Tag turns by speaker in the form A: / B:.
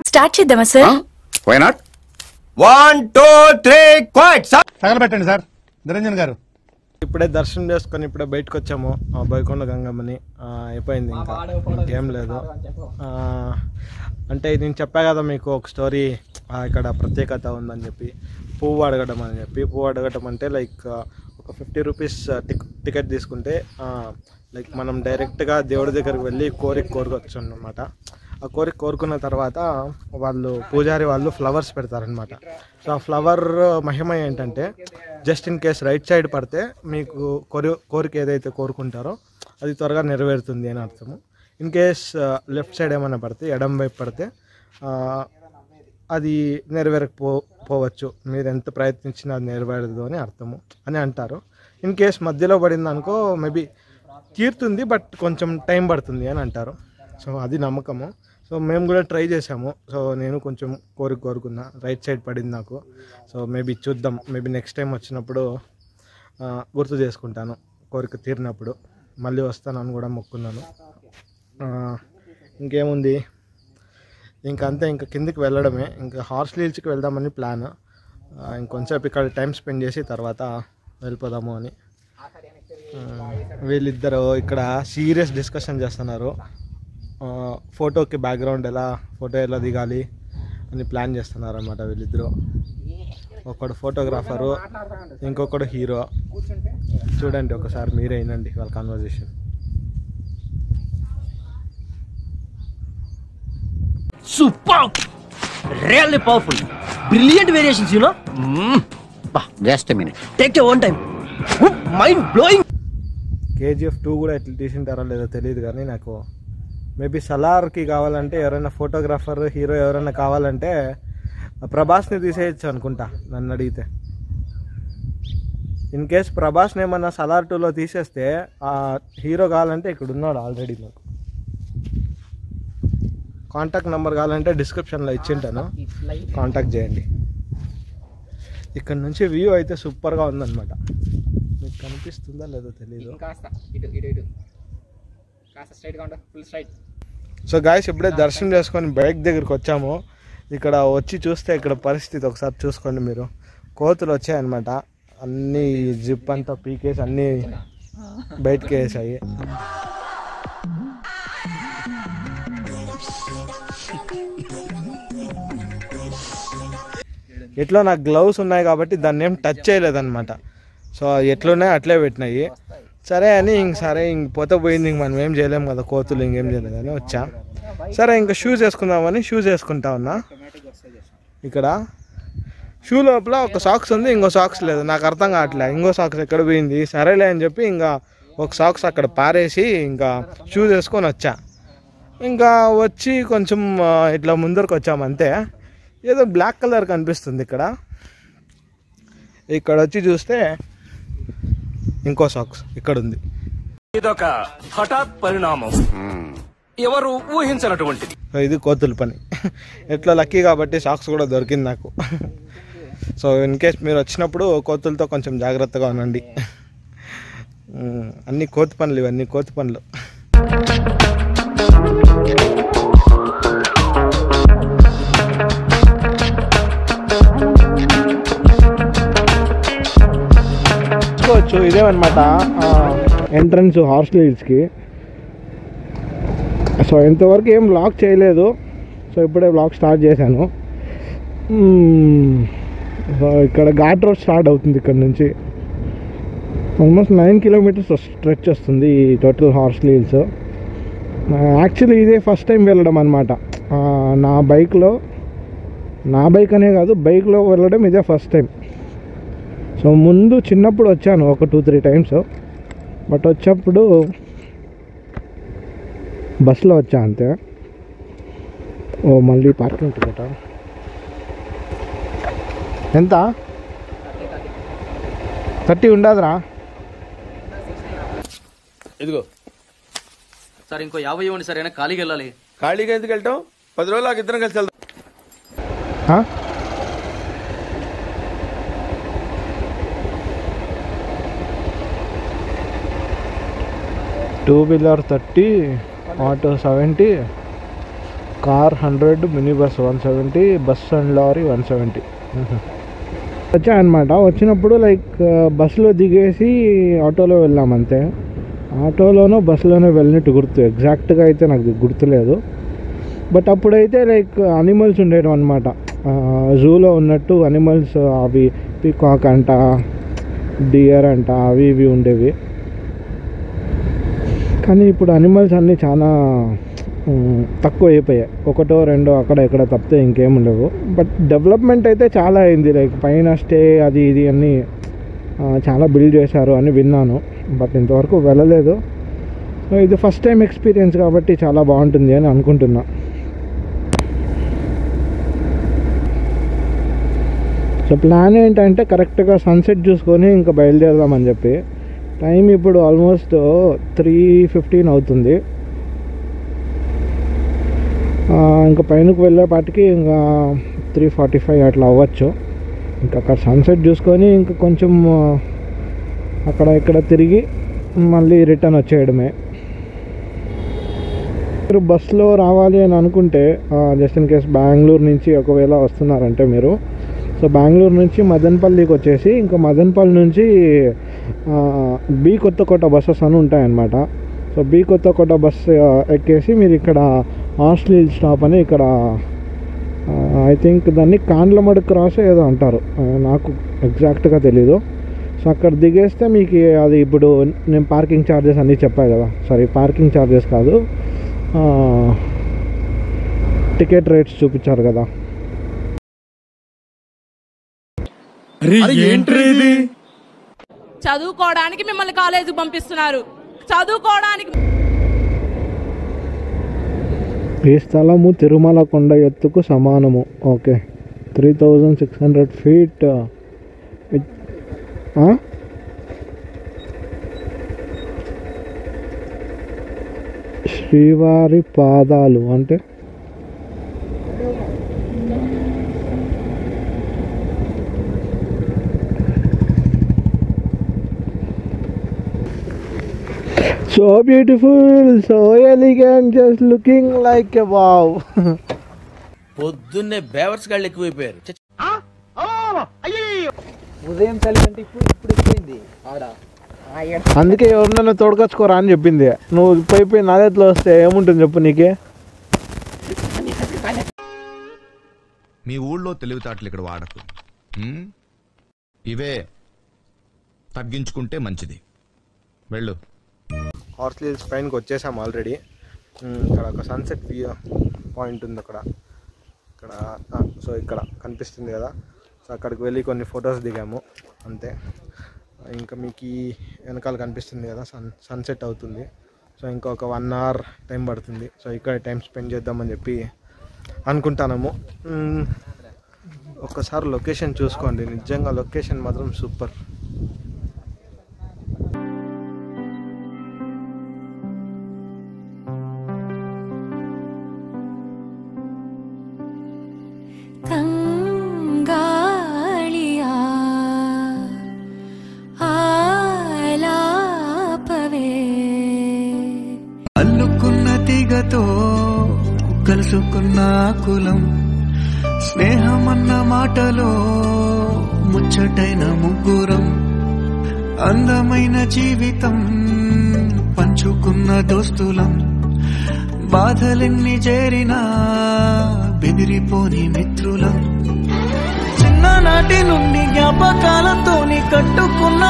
A: Start చేద్దామా sir?
B: Why not? 1 2 3 quite sir.
C: తగలబెట్టండి sir. Niranjan గారు
D: ఇప్పుడే దర్శనం చేసుకొని ఇప్పుడే బయటకు వచ్చాము. బైకొండ గంగమ్మని అయిపోయింది, ఇంకా ఇంకేం లేదు. అంటే నేను చెప్పా కదా మీకు ఒక స్టోరీ, ఇక్కడ ప్రత్యేకత ఉందని చెప్పి. పువ్వు అడగడం అని చెప్పి. పువ్వు అడగడం అంటే లైక్ ఒక 50 రూపీస్ టికెట్ తీసుకుంటే లైక్ మనం డైరెక్ట్గా దేవుడి దగ్గరికి వెళ్ళి కోరుకోవచ్చు అన్నమాట. ఆ కోరుకున్న తర్వాత వాళ్ళు పూజారి వాళ్ళు ఫ్లవర్స్ పెడతారనమాట. సో ఆ ఫ్లవర్ మహిమ ఏంటంటే just in case right side పడితే మీకు కోరిక ఏదైతే కోరుకుంటారో అది త్వరగా నెరవేరుతుంది అని అర్థము. ఇన్ కేస్ లెఫ్ట్ సైడ్ ఏమైనా పడితే, ఎడం వైపు పడితే అది నెరవేరకపోవచ్చు. మీరు ఎంత ప్రయత్నించినా అది నెరవేరదు అని అర్థము అని అంటారు. ఇన్ కేస్ మధ్యలో పడింది అనుకో మేబీ తీరుతుంది, బట్ కొంచెం టైం పడుతుంది అని అంటారు. సో అది నమ్మకము. సో మేము కూడా ట్రై చేసాము. సో నేను కొంచెం కోరుకున్నా, రైట్ సైడ్ పడింది నాకు. సో మేబీ చూద్దాం, మేబీ నెక్స్ట్ టైం వచ్చినప్పుడు గుర్తు చేసుకుంటాను. కోరిక తీరినప్పుడు మళ్ళీ వస్తానని కూడా మొక్కున్నాను. ఇంకేముంది, ఇంకంతే, ఇంకా కిందికి వెళ్ళడమే. ఇంకా హార్స్లీ హిల్స్కి వెళ్దామని ప్లాన్. ఇంకొంచెంసేపు ఇక్కడ టైం స్పెండ్ చేసి తర్వాత వెళ్ళిపోదాము అని. వీళ్ళిద్దరు ఇక్కడ సీరియస్ డిస్కషన్ చేస్తున్నారు. ఫోటోకి బ్యాక్గ్రౌండ్ ఫోటో ఎలా దిగాలి అని ప్లాన్ చేస్తున్నారు అన్నమాట వీళ్ళిద్దరు. ఒకడు ఫోటోగ్రాఫరు, ఇంకొకడు హీరో. చూడండి ఒకసారి, మీరే వినండి వాళ్ళ conversation.
E: Superb! Really powerful. Brilliant variations, you know?
B: Just a minute.
E: Take your own time. Mind blowing.
D: KGF 2 కూడా ఎట్లా తీసింటారో లేదో తెలియదు, కానీ నాకు మేబీ సలార్కి కావాలంటే ఎవరైనా ఫోటోగ్రాఫర్, హీరో ఎవరైనా కావాలంటే ప్రభాస్ని తీసేయచ్చు అనుకుంటా నన్ను అడిగితే. ఇన్ కేస్ ప్రభాస్ని ఏమన్నా సలార్ 2లో తీసేస్తే ఆ హీరో కావాలంటే ఇక్కడ ఉన్నాడు ఆల్రెడీ. నాకు కాంటాక్ట్ నెంబర్ కావాలంటే డిస్క్రిప్షన్లో ఇచ్చింటాను, కాంటాక్ట్ చేయండి. ఇక్కడ నుంచి వ్యూ అయితే సూపర్గా ఉందన్నమాట. మీకు కనిపిస్తుందా లేదో తెలియదు. సో గాయస్, ఇప్పుడే దర్శనం చేసుకొని బైక్ దగ్గరికి వచ్చాము. ఇక్కడ వచ్చి చూస్తే ఇక్కడ పరిస్థితి ఒకసారి చూసుకోండి మీరు. కోతులు వచ్చాయన్నమాట. అన్నీ జిప్ అంతా పీకేసి అన్నీ బయటకి వేసాయి. ఎట్లా నాకు గ్లౌస్ ఉన్నాయి కాబట్టి దాన్ని ఏం టచ్ చేయలేదన్నమాట. సో ఎట్లున్నాయి అట్లే పెట్టినాయి. సరే అని ఇంక పోతే పోయింది, ఇంక మనం ఏం చేయలేము కదా, కోతులు ఇంకేం చేయలేదు అని వచ్చా. సరే ఇంకా షూస్ వేసుకుందామని షూస్ వేసుకుంటా ఉన్నా. ఇక్కడ షూ లోపల ఒక సాక్స్ ఉంది, ఇంకో సాక్స్ లేదు. నాకు అర్థం కావట్లే ఇంకో సాక్స్ ఎక్కడ పోయింది. సరేలే అని చెప్పి ఇంకా ఒక సాక్స్ అక్కడ పారేసి ఇంకా షూస్ వేసుకొని వచ్చా. ఇంకా వచ్చి కొంచెం ఇట్లా ముందరకు వచ్చాము అంతే. ఏదో బ్లాక్ కలర్ కనిపిస్తుంది ఇక్కడ. ఇక్కడ వచ్చి చూస్తే ఇంకో సాక్స్ ఇక్కడ ఉంది.
F: ఇదొక హఠాత్ పరిణామం, ఎవరు ఊహించినటువంటిది.
D: ఇది కోతుల పని. ఎట్లా లక్కీ కాబట్టి సాక్స్ కూడా దొరికింది నాకు. సో ఇన్ కేస్ మీరు వచ్చినప్పుడు కోతులతో కొంచెం జాగ్రత్తగా ఉండండి. అన్ని కోతి పనులు, ఇవన్నీ కోతి పనులు. ఇదేమన్నమాట ఎంట్రన్స్ హార్స్లీ హిల్స్కి. సో ఇంతవరకు ఏం బ్లాగ్ చేయలేదు. సో ఇప్పుడే బ్లాగ్ స్టార్ట్ చేశాను. సో ఇక్కడ ఘాట్ రోడ్ స్టార్ట్ అవుతుంది. ఇక్కడ నుంచి ఆల్మోస్ట్ 9 కిలోమీటర్స్ స్ట్రెచ్ వస్తుంది ఈ టోటల్ హార్స్లీ హిల్స్. యాక్చువల్లీ ఇదే ఫస్ట్ టైం వెళ్ళడం అనమాట. నా బైక్ అనే కాదు, బైక్లో వెళ్ళడం ఇదే ఫస్ట్ టైం. సో ముందు చిన్నప్పుడు వచ్చాను ఒక 2-3 టైమ్స్, బట్ వచ్చేప్పుడు బస్సులో వచ్చా అంతే. మళ్ళీ పార్కింగ్ టికెట్ ఎంత? 30 ఉండదురా.
F: ఇదిగో
E: సార్, ఇంకో 50 ఇవ్వండి సార్, అయినా ఖాళీకి వెళ్ళాలి.
F: ఖాళీగా ఎందుకు వెళ్తాం? 10 రోజులు నాకు ఇద్దరం కలిసి వెళ్తాం.
D: Two wheeler 30, auto 70, car 100, mini bus 170, bus and lorry 170. వచ్చాయన్నమాట. వచ్చినప్పుడు లైక్ బస్సులో దిగేసి ఆటోలో వెళ్ళాం అంతే. ఆటోలోనో బస్సులోనో వెళ్ళినట్టు గుర్తు, ఎగ్జాక్ట్గా అయితే నాకు గుర్తులేదు. బట్ అప్పుడైతే లైక్ అనిమల్స్ ఉండేవి అనమాట, జూలో ఉన్నట్టు అనిమల్స్, అవి పీకాక్ అంట, డియర్ అంట, అవి ఇవి ఉండేవి. కానీ ఇప్పుడు అనిమల్స్ అన్నీ చాలా తక్కువ అయిపోయాయి, ఒకటో రెండో అక్కడ ఇక్కడ తప్పితే ఇంకేం ఉండవు. బట్ డెవలప్మెంట్ అయితే చాలా అయింది, లైక్ పైన స్టే అది ఇది అన్నీ చాలా బిల్డ్ చేశారు అని విన్నాను. బట్ ఇంతవరకు వెళ్ళలేదు. సో ఇది ఫస్ట్ టైం ఎక్స్పీరియన్స్ కాబట్టి చాలా బాగుంటుంది అని అనుకుంటున్నా. సో ప్లాన్ ఏంటంటే కరెక్ట్గా సన్సెట్ చూసుకొని ఇంకా బయలుదేరదామని చెప్పి. టైం ఇప్పుడు ఆల్మోస్ట్ 3:15 అవుతుంది. ఇంకా పైనకు వెళ్ళేపాటికి ఇంకా 3:45 అట్లా అవ్వచ్చు. ఇంకా అక్కడ సన్సెట్ చూసుకొని ఇంకా కొంచెం అక్కడ ఇక్కడ తిరిగి మళ్ళీ రిటర్న్ వచ్చేయడమే. మీరు బస్సులో రావాలి అని అనుకుంటే జస్ట్ ఇన్ కేస్ బెంగళూరు నుంచి ఒకవేళ వస్తున్నారంటే మీరు, సో బెంగళూరు నుంచి మదనపల్లికి వచ్చేసి ఇంకా మదనపల్లి నుంచి బి కొత్తకోట బస్సెస్ అని ఉంటాయన్నమాట. సో బి కొత్తకోట బస్సు ఎక్కేసి మీరు ఇక్కడ హార్స్లీ స్టాప్ అని ఇక్కడ ఐ థింక్ దాన్ని కాండ్లమడు క్రాస్ ఏదో అంటారు, నాకు ఎగ్జాక్ట్గా తెలీదు. సో అక్కడ దిగేస్తే మీకు అది ఇప్పుడు నేను పార్కింగ్ ఛార్జెస్ అన్నీ చెప్పాను కదా, సారీ పార్కింగ్ ఛార్జెస్ కాదు, టికెట్ రేట్స్ చూపించారు కదా.
A: చదువుకోవడానికి మిమ్మల్ని కాలేజీకి పంపిస్తున్నారు, చదువుకోవడానికి.
D: ఈ స్థలము తిరుమల కొండ ఎత్తుకు సమానము. Okay, 3600 feet. శ్రీవారి పాదాలు అంటే so beautiful, so elegant, just looking like a wow.
F: పొద్దున్నే బేవర్స్ గాళ్ళు ఎక్కువైపోయారు.
G: ఉదయం చలి అంటే ఇప్పుడు ఎక్కువైంది ఆడ.
D: అందుకే ఎవరినైనా తోడుకొచ్చుకోరా అని చెప్పింది. నువ్వు పోయిపోయి నాదెట్లో వస్తే ఏముంటుంది చెప్పు నీకే.
B: మీ ఊళ్ళో తెలివితేటలు ఇక్కడ వాడకు. ఇవే తగ్గించుకుంటే మంచిది. వెళ్ళు.
D: హార్స్లీ హిల్స్ పైనకి వచ్చేసాం ఆల్రెడీ. ఇక్కడ ఒక సన్సెట్ వ్యూ పాయింట్ ఉంది అక్కడ. సో ఇక్కడ కనిపిస్తుంది కదా, సో అక్కడికి వెళ్ళి కొన్ని ఫొటోస్ దిగాము అంతే. ఇంకా మీకు ఈ వెనకాల కనిపిస్తుంది కదా సన్సెట్ అవుతుంది. సో ఇంకొక 1 hour టైం పడుతుంది. సో ఇక్కడ టైం స్పెండ్ చేద్దామని చెప్పి అనుకుంటున్నాము. ఒక్కసారి లొకేషన్ చూసుకోండి, నిజంగా లొకేషన్ మాత్రం సూపర్.
H: అల్లుకున్న తీగతో కలుసుకున్న కులం, స్నేహమన్న మాటలో ముచ్చటైన ముగ్గురం, అందమైన జీవితం పంచుకున్న దోస్తులం, బాధలెన్ని చేరినా బెదిరిపోని మిత్రులం, చిన్ననాటి నుండి జ్ఞాపకాలతోని కట్టుకున్న